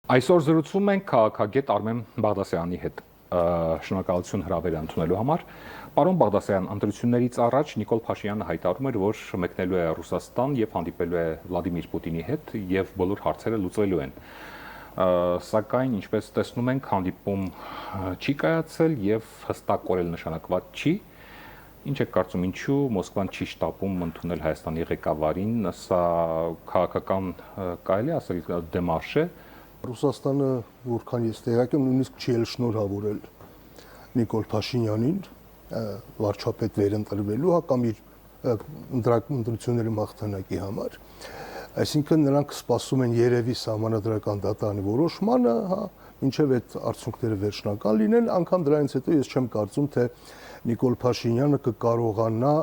Այսօր զրուցում ենք քաղաքագետ Արմեն Բաղդասարյանի հետ։ Շնորհակալություն հրավերը ընդունելու համար։ Պարոն Բաղդասարյան, ընտրություններից առաջ Նիկոլ Փաշինյանը հայտարարում էր, որ մեկնելու է Ռուսաստան եւ հանդիպելու է Վլադիմիր Պուտինի հետ եւ բոլոր հարցերը լուծվելու են։ Սակայն, ինչպես տեսնում ենք, հանդիպում չի կայացել եւ հստակորեն նշանակված չի։ Ինչ եք կարծում, ինչու Մոսկվան չի շտապում ընդունել Հայաստանի ղեկավարին, սա քաղաքական կարելի ասել դեմարշ է։ Ռուսաստանը, որքան ես տեղյակ եմ, նույնիսկ չի էլ շնորհավորել Նիկոլ Փաշինյանին վարչապետ վերընտրվելու կամ իր ընտրությունների մաղթանակի համար։ Այսինքն նրանք սպասում են երևի սահմանադրական դատարանի որոշմանը, մինչև այդ արդյունքները վերջնական լինեն, անգամ դրանից հետո ես չեմ կարծում, թե Նիկոլ Փաշինյանը կկարողանա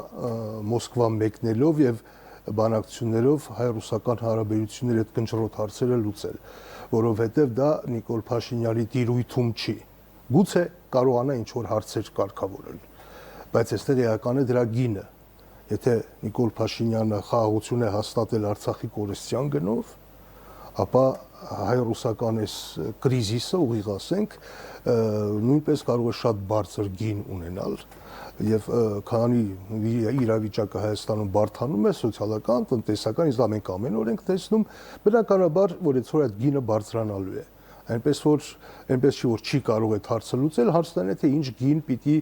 Մոսկվա մեկնելով եւ բանակցություններով հայ-ռուսական հարաբերությունների այդ կնճռոտ հարցերը լուծել, որովհետև դա Նիկոլ Փաշինյանի տիրույթում չի։ Գուցե կարողանա ինչ-որ հարցեր կարգավորել, բայց այստեղ էական է դրա գինը։ Եթե Նիկոլ Փաշինյանը խաղաղություն է հաստատել Արցախի կորստյան գնով, ապա հայ-ռուսական այս կրիզիսը, ուղիղ ասենք, նույնպես կարող է շատ բարձր գին ունենալ եւ քանի իրավիճակը Հայաստանում բարդանում է սոցիալական, տնտեսական, իսկ դա մենք ամեն օր ենք տեսնում, բնականաբար որ այսօր այդ գինը բարձրանալու է։ Այնպես չի որ չի կարող այդ հարցը լուծել, հարցն է թե ինչ գին պիտի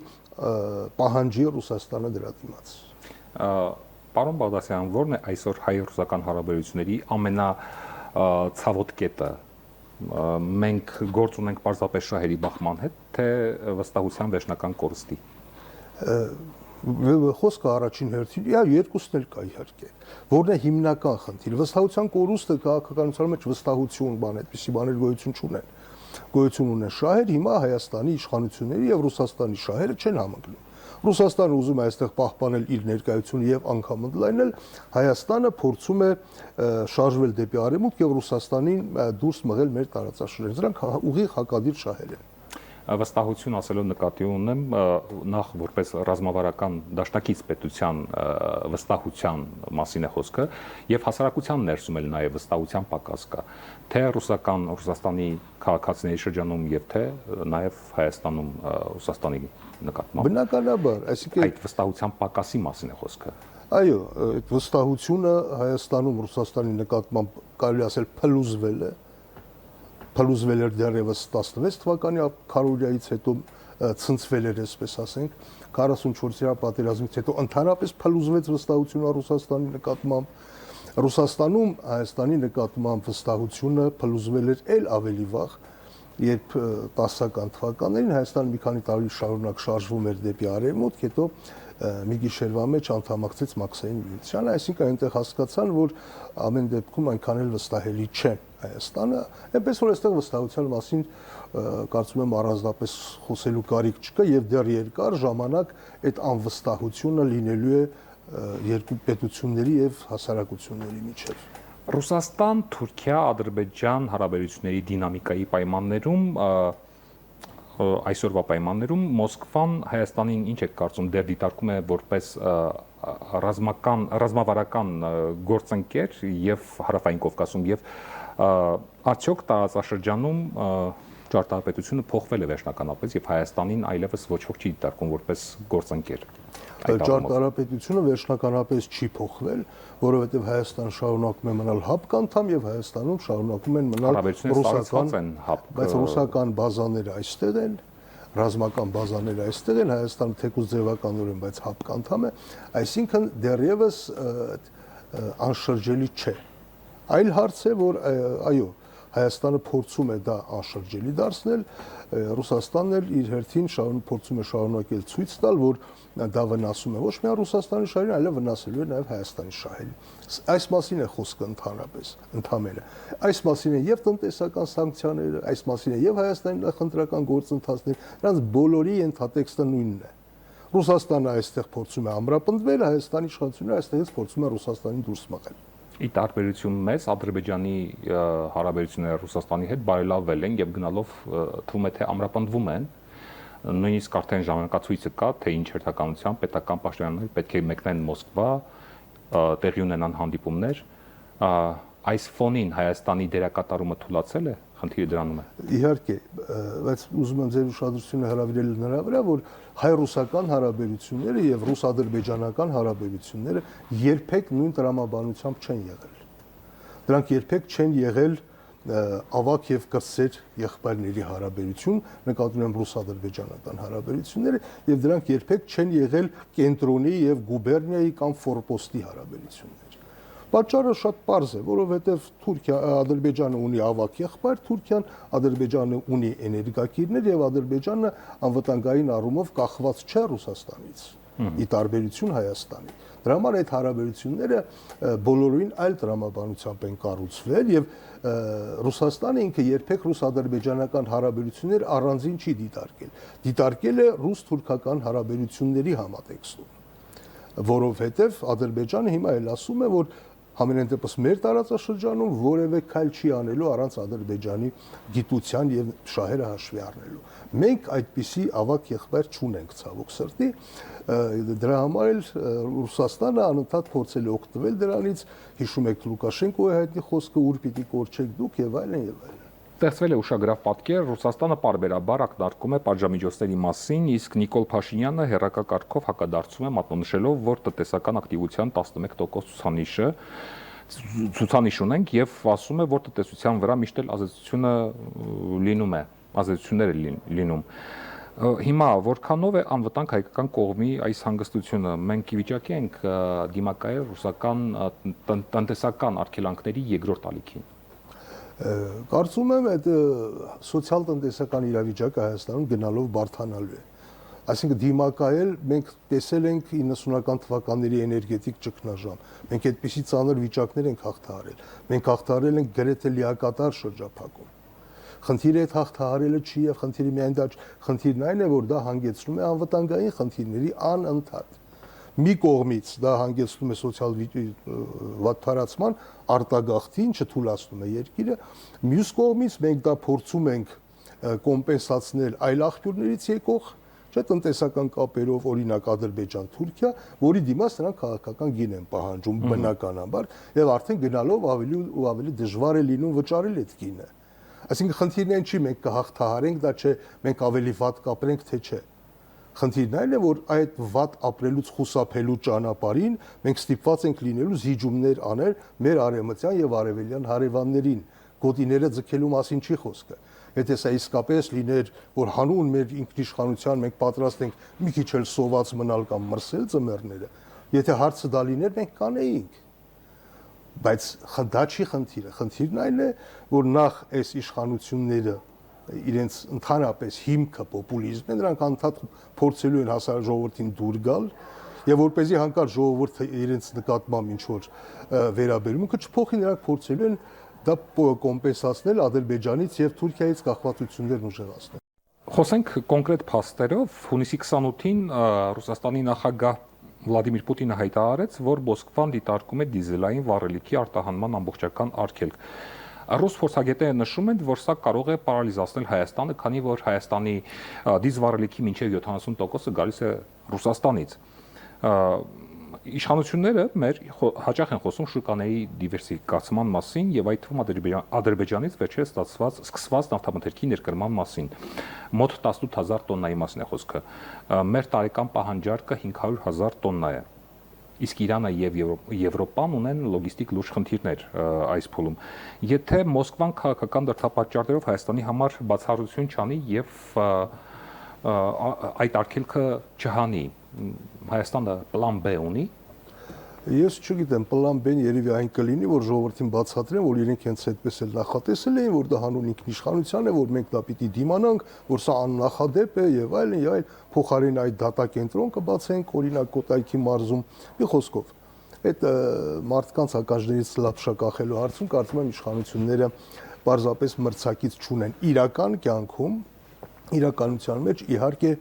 պահանջի Ռուսաստանը դրա դիմաց։ Պարոն Բաղդասարյան, ո՞րն է այսօր հայ-ռուսական հարաբերությունների ամենացավոտ կետը։ Մենք գործ ունենք պարզապես շահերի բախման հետ, թե վստահության վերջնական կորստի։ Խոսքը առաջին հերթին, երկուսն էլ կա իհարկե։ Որն է հիմնական խնդիրը։ Վստահության կորուստը քաղաքականության մեջ վստահություն բան, այդպիսի բաներ գոյություն չունեն։ Գոյություն ունեն շահեր, հիմա Հայաստանի իշխանությունների եւ Ռուսաստանի շահերը չեն համընկնում։ Ռուսաստանը ուզում է այստեղ պահպանել իր ներկայությունը եւ անգամ ընդլայնել, Հայաստանը փորձում է շարժվել դեպի արևմուտք եւ Ռուսաստանին դուրս մղել մեր տարածաշրջանից։ Դրանք ուղիղ հակադիր շահեր են։ Վստահություն ասելով նկատի ունեմ նախ որպես ռազմավարական դաշնակից պետության վստահության մասին է խոսքը եւ հասարակության ներսում էլ նաեւ վստահության պակաս կա թե Ռուսաստանի քաղաքացիների շրջանում եւ թե նաեւ Հայաստանում Ռուսաստանի նկատմամբ բնականաբար, այսինքն այդ վստահության պակասի մասին է խոսքը։ Այո, այդ վստահությունը Հայաստանում Ռուսաստանի նկատմամբ կարելի ասել փլուզվել էր դեռևս 16 թվականի քարոզիայից հետո ցնցվել էր, այսպես ասենք, 44-րդ պատերազմից հետո ընդհանրապես փլուզվեց վստահությունը Ռուսաստանի նկատմամբ։ Ռուսաստանում Հայաստանի նկատմամբ վստահությունը փլուզվել էր էլ ավելի վաղ, երբ 10-ական թվականներին Հայաստանը մի քանի տարի շարունակ շարժվում էր դեպի արևմուտք, հետո մի գիշերվա մեջ անդամակցեց Մաքսային միությանը, այսինքն այնտեղ հասկացան, որ ամեն դեպքում այնքան էլ վստահելի չէ Հայաստանը, այնպես որ այստեղ վստահության մասին կարծում եմ առանձնապես խոսելու կարիք չկա եւ դեռ երկար ժամանակ այդ անվստահությունը լինելու է երկու պետությունների եւ հասարակությունների միջեւ։ Ռուսաստան, Թուրքիա, Ադրբեջան հարաբերությունների դինամիկայի պայմաններում այսօրվա պայմաններում Մոսկվան Հայաստանին ինչ է կարծում դեռ դիտարկում է որպես ռազմավարական գործընկեր եւ Հարավային Կովկասում եւ արդյոք տարածաշրջանում ճարտարապետությունը փոխվել է վերջնականապես եւ Հայաստանին այլևս ոչ ոք չի դիտարկում որպես գործընկեր։ Ճարտարապետությունը վերջնականապես չի փոխվել, որովհետեւ Հայաստանը շարունակում է մնալ ՀԱՊԿ անդամ եւ Հայաստանում շարունակում են մնալ ռուսական բազաները այստեղ են, ռազմական բազաները այստեղ են, Հայաստանը թեկուզ ձևականորեն, բայց ՀԱՊԿ անդամ է, այսինքն դեռևս անշրջելի չէ։ Այլ հարց է, որ այո, Հայաստանը փորձում է դա անշրջելի դարձնել, Ռուսաստանն էլ իր հերթին փորձում է շարունակել ցույց տալ, որ դա վնասում է ոչ միայն Ռուսաստանի շահերին, այլև վնասելու է նաև Հայաստանի շահերին։ Այս մասին է խոսքը ընդհանրապես։ Այս մասին է եւ տնտեսական սանկցիաները, այս մասին է եւ Հայաստանի նախընտրական գործընթացները, դրանց բոլորի ենթատեքստը նույնն է։ Ռուսաստանը այստեղ փորձում է ամրապնդվել, Հայաստանի իշխանությունները այստեղից փորձում են Ռուսաստանին դուրս մղել։ Ի տարբերություն մեզ Ադրբեջանի հարաբերությունները Ռուսաստանի հետ բարելավվել են եւ գնալով թվում է թե ամրապնդվում են նույնիսկ արդեն ժամանակացույցը կա թե ինչ հերթականությամբ պետական պաշտոնյաներ պետք է մեկնեն Մոսկվա տեղի ունենան հանդիպումներ այս ֆոնին Հայաստանի դերակատարումը թուլացել է խնդիրը դրանում է։ Իհարկե, բայց ուզում եմ ձեր ուշադրությունը հրավիրել նրա վրա, որ հայ-ռուսական հարաբերությունները եւ ռուս-ադրբեջանական հարաբերությունները երբեք նույն տրամաբանությամբ չեն եղել։ Դրանք երբեք չեն եղել ավակ եւ կրտսեր եղբայրների հարաբերություն, նկատի ունեմ ռուս-ադրբեջանական հարաբերությունները, եւ դրանք երբեք չեն եղել կենտրոնի եւ գուբերնիայի կամ ֆորպոստի հարաբերություններ։ Պատճառը շատ պարզ է, որովհետեւ Ադրբեջանը ունի ավակ եղբայր, Թուրքիան Ադրբեջանը ունի էներգակիրներ եւ Ադրբեջանը անվտանգային առումով կախված չէ Ռուսաստանից, ի տարբերություն Հայաստանի։ Դրա համար այդ հարաբերությունները բոլորին այլ տրամաբանությամբ են կառուցվել եւ Ռուսաստանը ինքը երբեք ռուս-ադրբեջանական հարաբերություններ առանձին չի դիտարկել։ Դիտարկել է ռուս-թուրքական հարաբերությունների համատեքստում, որովհետեւ Ադրբեջանը հիմա էլ ասում է, որ համենայն դեպս մեր տարածաշրջանում որևէ քայլ չի անելու առանց Ադրբեջանի գիտության եւ շահերը հաշվի առնելու։ Մենք այդպիսի ավակ եղբայր չունենք, ցավոք սրտի, դրա համար էլ Ռուսաստանը անընդհատ փորձել է օգտվել դրանից, հիշում եք Լուկաշենկոյի հայտնի խոսքը, ուր պիտի կորչեք դուք եւ այլն եւ այլն։ Ստեղծվել է ուշագրավ պատկեր, Ռուսաստանը պարբերաբար ակնարկում է պատժամիջոցների մասին, իսկ Նիկոլ Փաշինյանը հերակակարգով հակադարձում է, մատնանշելով, որ տնտեսական ակտիվության 11% ցուցանիշ ունենք եւ ասում է, որ տնտեսության վրա միշտ էլ ազդեցություններ լինում։ Հիմա որքանով է անվտանգ հայկական կողմի այս հանգստությունը, մենք ի վիճակի ենք դիմակայել ռուսական տնտեսական արգելանքների երկրորդ ալիքին։ Կարծում եմ, այդ սոցիալ-տնտեսական իրավիճակը Հայաստանում գնալով բարդանալու է։ Այսինքն դիմակայել մենք տեսել ենք 90-ական թվականների էներգետիկ ճգնաժամ։ Մենք այդպիսի ծանր վիճակներ ենք հաղթահարել։ Մենք հաղթահարել ենք գրեթե լիակատար շրջափակում։ Խնդիրը այդ հաղթահարելը չի եւ խնդիրը միայն դա չէ։ Խնդիրն այն է, որ դա հանգեցնում է անվտանգային խնդիրների անընդհատ։ Մի կողմից դա հանգեցնում է սոցիալ վատթարացման արտագաղթին, չթույլատնում է երկիրը, մյուս կողմից մենք դա փորձում ենք կոմպենսացնել այլ աղբյուրներից եկող, չէ, տնտեսական կապերով, օրինակ Ադրբեջան-Թուրքիա, որի դիմաց նրանք քաղաքական գին են պահանջում բնականաբար եւ արդեն գնալով ավելի ու ավելի դժվար է լինում վճարել այդ գինը։ Այսինքն խնդիրն այն չի մենք կհաղթահարենք, դա չէ, մենք ավելի վատ կապրենք, թե չէ։ Խնդիրն այն է, որ այդ վատ ապրելուց խուսափելու ճանապարհին մենք ստիպված ենք լինելու զիջումներ անել մեր արևմտյան եւ արևելյան հարևաններին, գոտիները ձգելու մասին չի խոսքը։ Եթե սա իսկապես լիներ, որ հանուն մեր ինքնիշխանության մենք պատրաստ ենք մի քիչ էլ սոված մնալ կամ մրսել ծմերները, եթե հարցը դա լիներ, մենք կանեինք։ Բայց դա չի խնդիրը։ Խնդիրն այն է, որ նախ այս իշխանությունները իրենց ընդհանրապես հիմքը պոպուլիզմն է, նրանք անդադ փորձելու են հասարակ ժողովրդին դուր գալ եւ որպեսզի հանկարծ ժողովուրդը իրենց նկատմամբ ինչ որ վերաբերմունքը չփոխի, նրանք փորձելու են դա կոմպենսացնել Ադրբեջանից եւ Թուրքիայից կախվածություններն ուժեղացնել։ Խոսենք կոնկրետ փաստերով, հունիսի 28-ին Ռուսաստանի նախագահ Վլադիմիր Պուտինը հայտարարեց, որ Մոսկվան դիտարկում է դիզելային վառելիքի արտահանման ամբողջական արգելք։ Ռուս փորձագետները նշում են, որ սա կարող է պարալիզացնել Հայաստանը, քանի որ Հայաստանի դիզվառելիքի մինչև 70%-ը գալիս է Ռուսաստանից։ Իշխանությունները մեր հաճախ են խոսում շուկաների դիվերսիֆիկացման մասին եւ այդ թվում Ադրբեջանից վերջերս սկսված նավթամթերքի ներկրման մասին։ Մոտ 18000 տոննայի մասին է խոսքը։ Մեր տարեկան պահանջարկը 500,000 տոննա է։ Իսկ Իրանը եւ Եվրոպան ունեն լոգիստիկ լուրջ խնդիրներ այս փուլում։ Եթե Մոսկվան քաղաքական դրդապատճառներով Հայաստանի համար բացառություն չանի եւ այդ արգելքը չհանի, Հայաստանը պլան B ունի։ Ես չգիտեմ, պլան B-ն երևի այն կլինի, որ ժողովրդին բացատրեն, որ իրենք հենց այդպես էլ նախատեսել էին, որ դա հանուն ինքնիշխանության է, որ մենք դա պիտի դիմանանք, որ սա աննախադեպ է եւ այլն, փոխարեն այդ դատակենտրոն կբացենք, օրինակ Կոտայքի մարզում։ Մի խոսքով, այդ մարդկանց հակաժներից լապշակախելու հարցում կարծում եմ իշխանությունները պարզապես մրցակից չունեն իրական կյանքում, իրականության մեջ իհարկե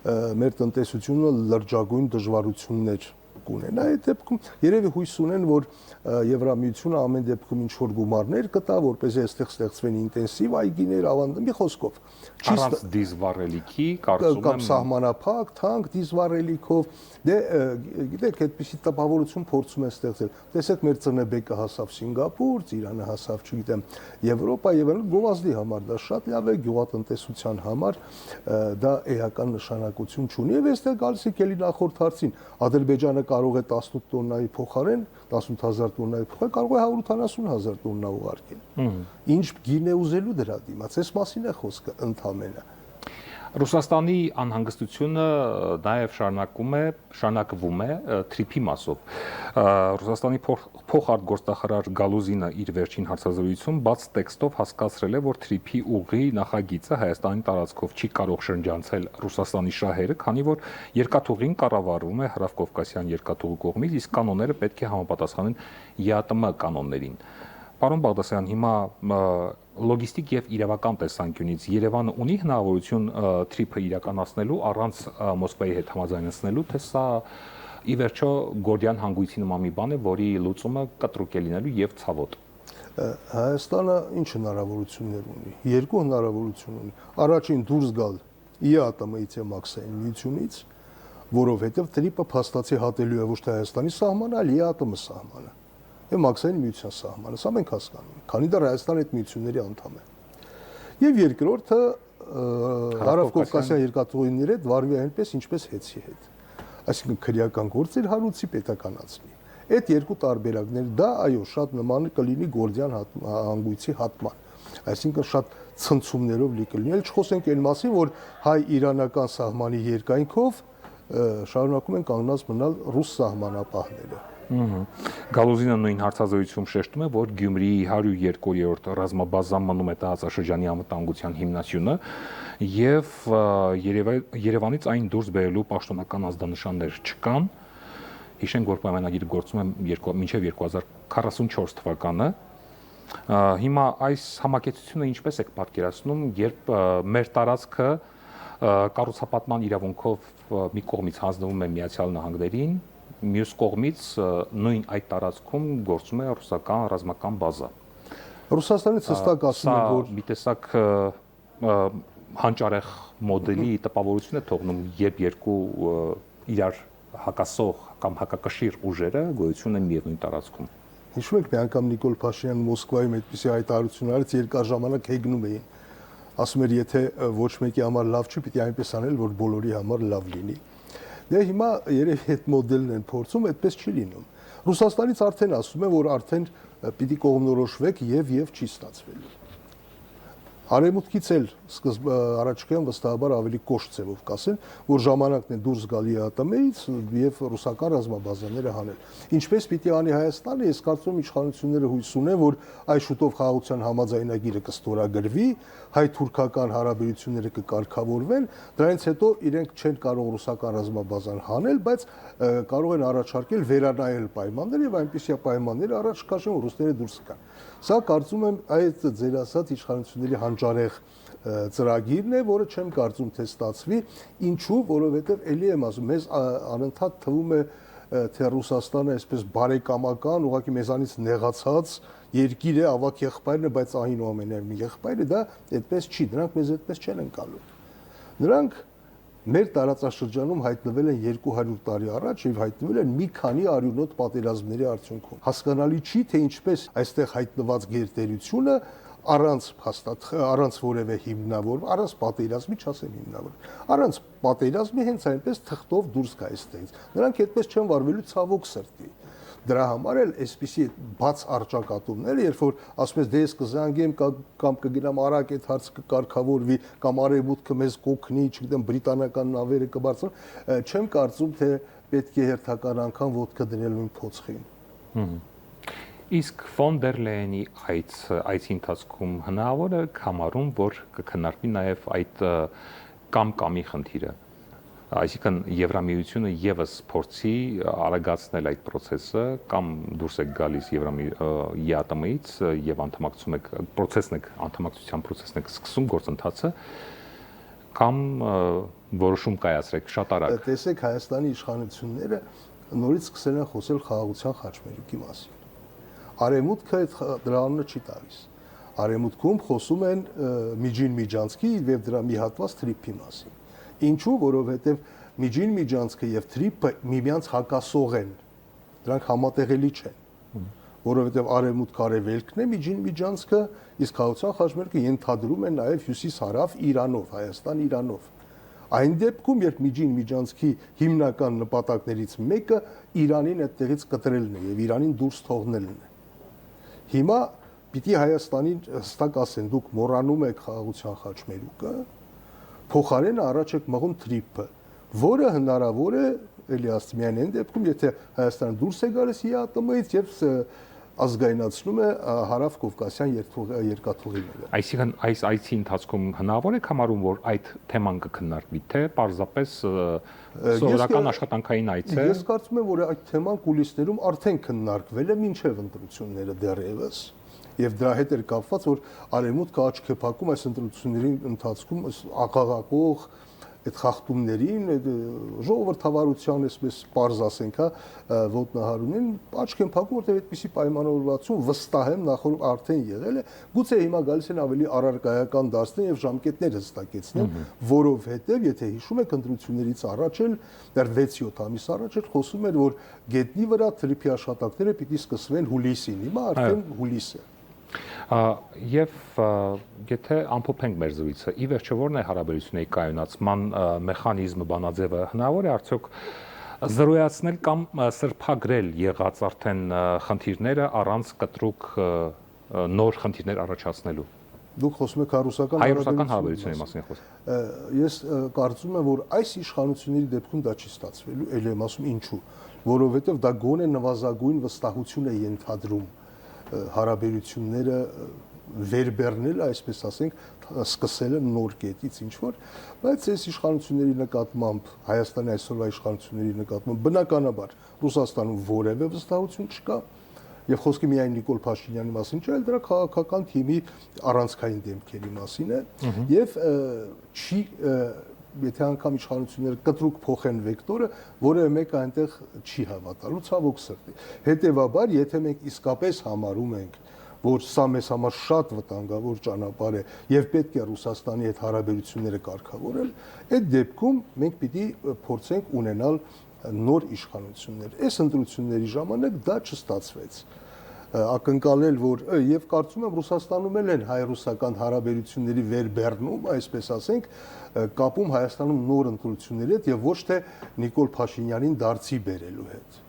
մեր տնտեսությունը լրջագույն դժվարություններ կունենա, այդ դեպքում երևի հույս ունեն, որ Եվրամիությունը ամեն դեպքում ինչ որ գումարներ կտա, որպեսզի այստեղ ստեղծվեն ինտենսիվ այգիներ, ավանդույթ, մի խոսքով։ Առանց դիզվառելիքի, կարծում կամ եմ սահմանափակ, թանկ դիզվառելիքով, դե գիտեք, այդպիսի տպավորություն փորձում են ստեղծել։ Տեսեք, մեր ծնեբեկը հասավ Սինգապուր, Իրանը հասավ, չգիտեմ, Եվրոպա եւ այլն, գովազդի համար դա շատ լավ է, գյուղատնտեսության համար դա էական նշանակություն չունի եւ այստեղ գալիս է կելի նախորդ հարցին Ադրբեջանը կարող է 18 տոննայի փոխարեն 18000 տոննայի փոխարեն կարող է 180,000 տոննա ուղարկել։ Ինչ գին է ուզելու դրա դիմաց, այս մասին է խոսքը ընդամենը։ Ռուսաստանի անհանգստությունը նաև շարունակվում է թրիփի մասով։ Ռուսաստանի փոխարտգործնախարար Գալուզինը իր վերջին հարցազրույցում բաց տեքստով հասկացրել է, որ թրիփի ուղի նախագիծը Հայաստանի տարածքով չի կարող շրջանցել Ռուսաստանի շահերը, քանի որ երկաթուղին կառավարվում է Հրավկովկասյան երկաթուղու կողմից, իսկ կանոնները պետք է համապատասխանեն ԵԱՏՄ կանոններին։ Պարոն Բաղդասարյան, հիմա լոգիստիկ եւ իրավական տեսանկյունից Երևանը ունի հնարավորություն թրիփը իրականացնելու առանց Մոսկվայի հետ համաձայնեցնելու, թե սա ի վերջո Գորդիան հանգույցի նման մի բան է, որի լուծումը կտրուկ է լինելու եւ ցավոտ։ Հայաստանը ինչ հնարավորություններ ունի։ Երկու հնարավորություն ունի։ Առաջին դուրս գալ ԵԱՏՄ-ից եւ Մաքսային միությունից, որովհետեւ թրիփը փաստացի հատելու է ոչ թե Հայաստանի սահմանը, այլ ԵԱՏՄ սահմանը։ Եվ Մաքսային միության սահմանը, սա մենք հասկանում ենք, քանի դեռ Հայաստանը այդ միությունների անդամ է։ Եվ երկրորդը Հրավկովկասյան երկաթուղիների հետ վարվի այնպես, ինչպես հեծի հետ։ Այսինքն քրեական գործեր հարուցի, պետականացնի։ Այդ երկու տարբերակներ դա այո, շատ նման կլինի Գորդիան հանգույցի հատման։ Այսինքն շատ ցնցումներով լի կլինի։ Էլ չխոսենք այն մասին, որ հայ-իրանական սահմանի երկայնքով շարունակում են կանգնած մնալ ռուս սահմանապահները։ Գալուզինը նույն հարցազրույցում շեշտում է, որ Գյումրիի 102-րդ ռազմաբազան մնում է տարածաշրջանի անվտանգության հիմնասյունը եւ Երևանից այն դուրս բերելու պաշտոնական ազդանշաններ չկան։ Հիշենք, որ պայմանագիրը գործում է մինչև 2044 թվականը։ Հիմա այս համակեցությունը ինչպես եք պատկերացնում, երբ մեր տարածքը կառուցապատման իրավունքով մի կողմից հանձնվում է Միացյալ Նահանգներին, մյուս կողմից նույն այդ տարածքում գործում է ռուսական ռազմական բազա։ Ռուսաստանից հստակ ասում են, որ մի տեսակ հանճարեղ մոդելի տպավորություն է թողնում, երբ երկու իրար հակասող կամ հակակշիռ ուժերը գոյություն են միևնույն տարածքում։ Հիշում եք, մի անգամ Նիկոլ Փաշինյանը Մոսկվայում այդպիսի հայտարարություն արեց, երկար ժամանակ հեգնում էին։ Ասում էր, եթե ոչ մեկի համար լավ չի, պիտի այնպես անել, որ բոլորի համար լավ լինի։ Դե հիմա երևի այդ մոդելն են փորձում, այդպես չի լինում։ Ռուսաստանից արդեն ասում են, որ արդեն պիտի կողմնորոշվեք եւ չի ստացվելու։ Արևմուտքից էլ առաջկայում վստահաբար ավելի կոշտ ձևով կասեն, որ ժամանակն է դուրս գալ ԵԱՏՄ-ից եւ ռուսական ռազմաբազաները հանել։ Ինչպես պիտի անի Հայաստանը, ես կարծում եմ իշխանությունները հույս ունեն, որ այս շուտով խաղաղության համաձայնագիրը կստորագրվի, հայ-թուրքական հարաբերությունները կկարգավորվեն, դրանից հետո իրենք չեն կարող ռուսական ռազմաբազան հանել, բայց կարող են առաջարկել վերանայել պայմանները եւ այնպիսի պայմաններ առաջ քաշեն, որ ռուսները դուրս գան։ Սա կարծում եմ այդ ձեր ասած իշխանությունների հանճարեղ ծրագիրն է, որը չեմ կարծում թե ստացվի, ինչու, որովհետև էլի եմ ասում, մեզ անընդհատ թվում է թե Ռուսաստանը այսպես բարեկամական, ուղղակի մեզանից նեղացած երկիր է, ավակ եղբայրն է, բայց այնուամենայնիվ մի եղբայր է, դա այդպես չի, նրանք մեզ այդպես չեն ընկալում։ Նրանք մեր տարածաշրջանում հայտնվել են 200 տարի առաջ եւ հայտնվել են մի քանի արյունոտ պատերազմների արդյունքում։ Հասկանալի չի, թե ինչպես այստեղ հայտնված գերտերությունը առանց որևէ հիմնավոր, առանց պատերազմի, չասեմ հիմնավոր, առանց պատերազմի հենց այնպես թղթով դուրս գա այստեղից։ Նրանք այդպես չեն վարվելու ցավոք սրտի։ Դրա համար էլ այսպիսի բաց արճակատումներ, երբ որ ասում ես դե ես կզանգեմ կամ կգնամ արագ այդ հարցը կկարգավորվի կամ արևմուտքը մեզ կօգնի, չգիտեմ, բրիտանական նավերը կբարձրան, չեմ կարծում թե պետք է հերթական անգամ ոտքը դնել նույն փոցխին։ Իսկ ֆոն դեր Լեյենի այցի ընթացքում հնարավոր է համարում, որ կքննարկվի նաև այդ կամ-կամի խնդիրը։ Այսինքն Եվրամիությունը եւս փորձի արագացնել այդ process-ը կամ դուրս եք գալիս ԵԱՏՄ-ից եւ անդամակցում եք անդամակցության process-ն եք սկսում գործընթացը կամ որոշում կայացրեք շատ արագ։ Տեսեք, Հայաստանի իշխանությունները նորից սկսել են խոսել խաղաղության խաչմերուկի մասին։ Արևմուտքը այդ դրա անունը չի տալիս։ Արևմուտքում խոսում են Միջին Միջանցքի եւ դրա մի հատված թրիփի մասին։ Ինչու, որովհետեւ Միջին Միջանցքը եւ թրիփը միմյանց հակասող են։ Դրանք համատեղելի չեն, որովհետեւ արևմուտք արևելքն է Միջին Միջանցքը, իսկ խաղաղության խաչմերուկը ենթադրում է նաեւ հյուսիս-հարավ Իրանով, Հայաստան-Իրանով։ Այն դեպքում, երբ Միջին Միջանցքի հիմնական նպատակներից մեկը Իրանին այդտեղից կտրելն է եւ Իրանին դուրս թողնելն է։ Հիմա պիտի Հայաստանին հստակ ասեն, դուք մոռանում եք խաղաղության խաչմերուկը, փոխարենը առաջ եք մղում թրիփը, որը հնարավոր է էլի ասի միայն այն դեպքում, եթե Հայաստանը դուրս է գալիս ԵԱՏՄ-ից եւ ազգայնացնում է հարավ կովկասյան երկաթուղիները։ Այսինքն այս այցի ընթացքում հնարավոր է համարում, որ այդ թեման կքննարկվի, թե պարզապես սովորական աշխատանքային այց է։ Ես կարծում եմ, որ այդ թեման կուլիսներում արդեն քննարկվել է մինչև ընտրությունները դեռևս, եւ դրա հետ էր կապված, որ արևմուտքը աչք է փակում այս ընտրությունների ընթացքում աղաղակող այդ խախտումներին, ժողովրդավարության, այսպես պարզ ասենք, ոտնահարումին աչք են փակում, որտեղ այդպիսի պայմանավորվածություն վստահ եմ նախորդ արդեն եղել է, գուցե հիմա գալիս են ավելի առարկայական դարձնեն եւ ժամկետներ հստակեցնեն, որովհետեւ եթե հիշում եք ընտրություններից առաջ էլ դեռ 6-7 ամիս առաջ էլ խոսում էր, որ գետնի վրա թրիփի աշխատանքները պիտի սկսվեն հուլիսին, հիմա արդեն հուլիս է։ Եվ եթե ամփոփենք մեր զրույցը, ի վերջո ո՞րն է հարաբերությունների կայունացման մեխանիզմը, բանաձևը, հնարավոր է արդյոք զրոյացնել կամ սրբագրել եղած արդեն խնդիրները առանց կտրուկ նոր խնդիրներ առաջացնելու։ Դուք խոսում եք հայ-ռուսական հարաբերությունների մասին խոսում։ Ես կարծում եմ, որ այս իշխանությունների դեպքում դա չի ստացվելու, ել եմ ասում ինչու, որովհետև դա գոնե նվազագույն վստահություն է ենթադրում հարաբերությունները վերբեռնել, այսպես ասենք, սկսելը նոր կետից ինչ որ, բայց այս իշխանությունների նկատմամբ, Հայաստանի այսօրվա իշխանությունների նկատմամբ բնականաբար Ռուսաստանում որևէ վստահություն չկա, եւ խոսքը միայն Նիկոլ Փաշինյանի մասին չէ, այլ դրա քաղաքական թիմի առանցքային դեմքերի մասին է, եւ չի եթե անգամ իշխանությունները կտրուկ փոխեն վեկտորը, որևէ մեկը այնտեղ չի հավատալու, ցավոք սրտի։ Հետևաբար, եթե մենք իսկապես համարում ենք, որ սա մեզ համար շատ վտանգավոր ճանապարհ է եւ պետք է Ռուսաստանի հետ հարաբերությունները կարգավորել, այդ դեպքում մենք պիտի փորձենք ունենալ նոր իշխանություններ։ Այս ընտրությունների ժամանակ դա չստացվեց։ Ակնկալել, որ եւ կարծում եմ Ռուսաստանում էլ են հայ-ռուսական հարաբերությունների վերբեռնում, այսպես ասենք, կապում Հայաստանում նոր ընտրությունների հետ եւ ոչ թե Նիկոլ Փաշինյանին դարձի բերելու հետ։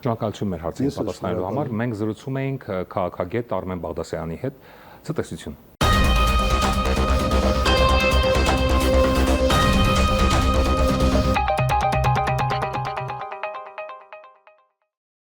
Շնորհակալություն մեր հարցին պատասխանելու համար։ Մենք զրուցում էինք քաղաքագետ Արմեն Բաղդասարյանի հետ։ Ցտեսություն։